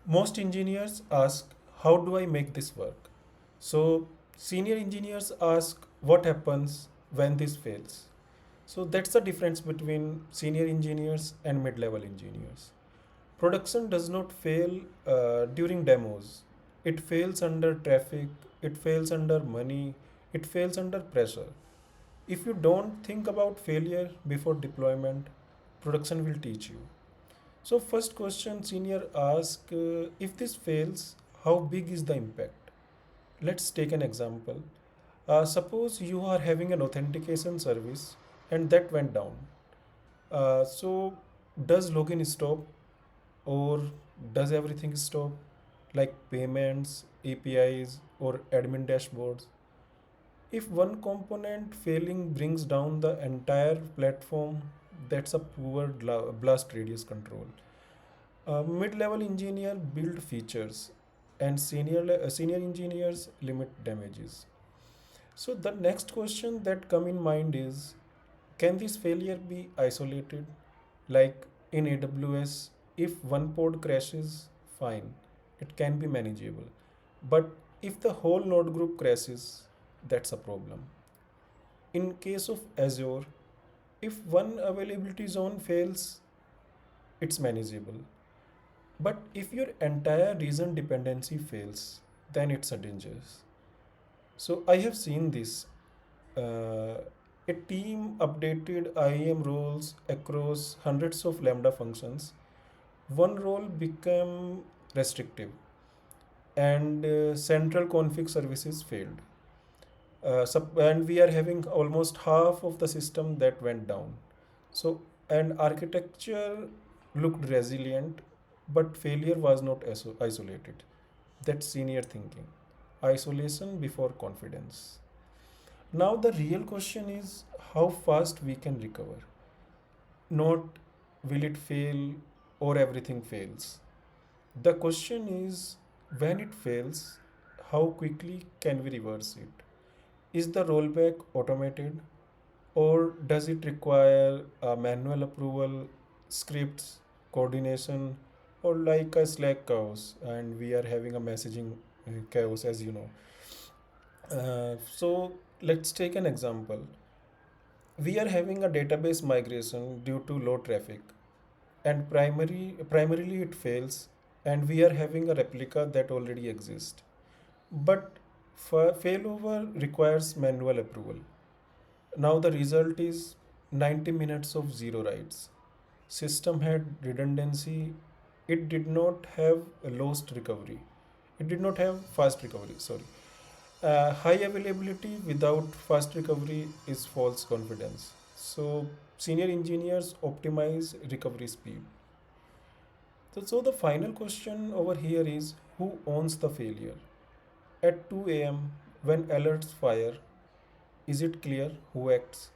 Most engineers ask, how do I make this work? So, senior engineers ask, what happens when this fails? So, that's the difference between senior engineers and mid level engineers. Production does not fail during demos, it fails under traffic, it fails under money, it fails under pressure. If you don't think about failure before deployment, production will teach you. So, first question senior ask, if this fails, how big is the impact? Let's take an example. Suppose you are having an authentication service and that went down. So, does login stop or does everything stop? Like payments, APIs, or admin dashboards? If one component failing brings down the entire platform, that's a poor blast radius control. Mid-level engineer build features, and senior engineers limit damages. So the next question that come in mind is, can this failure be isolated? Like in AWS, if one pod crashes, fine, it can be manageable. But if the whole node group crashes, that's a problem. In case of Azure, if one availability zone fails, it's manageable. But if your entire region dependency fails, then it's a dangerous. So I have seen this. A team updated IAM roles across hundreds of Lambda functions. One role became restrictive, and central config services failed. And we are having almost half of the system that went down. So, and architecture looked resilient, but failure was not isolated. That's senior thinking. Isolation before confidence. Now, the real question is how fast we can recover. Not will it fail or everything fails. The question is when it fails, how quickly can we reverse it? Is the rollback automated or does it require a manual approval, scripts, coordination, or like a Slack chaos? And we are having a messaging chaos, as you know. So let's take an example. We are having a database migration due to low traffic, and primarily it fails, and we are having a replica that already exists. But failover requires manual approval. Now the result is 90 minutes of zero writes. System had redundancy. It did not have a lost recovery. It did not have fast recovery. Sorry. High availability without fast recovery is false confidence. So senior engineers optimize recovery speed. So the final question over here is who owns the failure? At 2 a.m., when alerts fire, is it clear who acts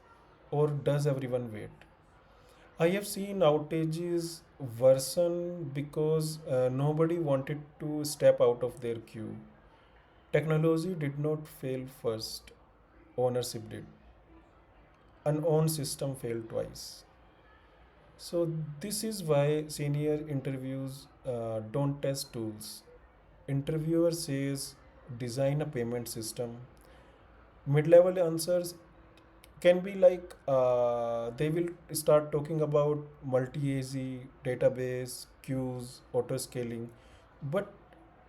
or does everyone wait? I have seen outages worsen because nobody wanted to step out of their queue. Technology did not fail first, ownership did. An owned system failed twice. So, this is why senior interviews don't test tools. Interviewer says design a payment system. Mid level answers can be like they will start talking about multi-AZ, database, queues, auto scaling. But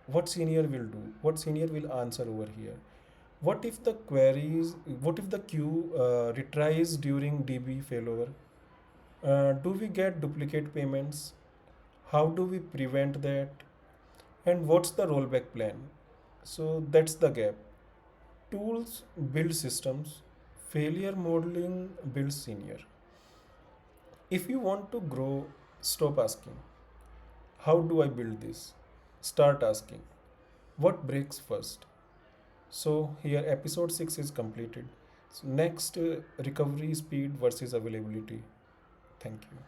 what senior will do? What senior will answer over here? What if the queue retries during DB failover? Do we get duplicate payments? How do we prevent that? And what's the rollback plan? So that's the gap. Tools build systems, failure modeling builds senior. If you want to grow, stop asking, how do I build this? Start asking, what breaks first? So, here episode 6 is completed. So next, recovery speed versus availability. Thank you.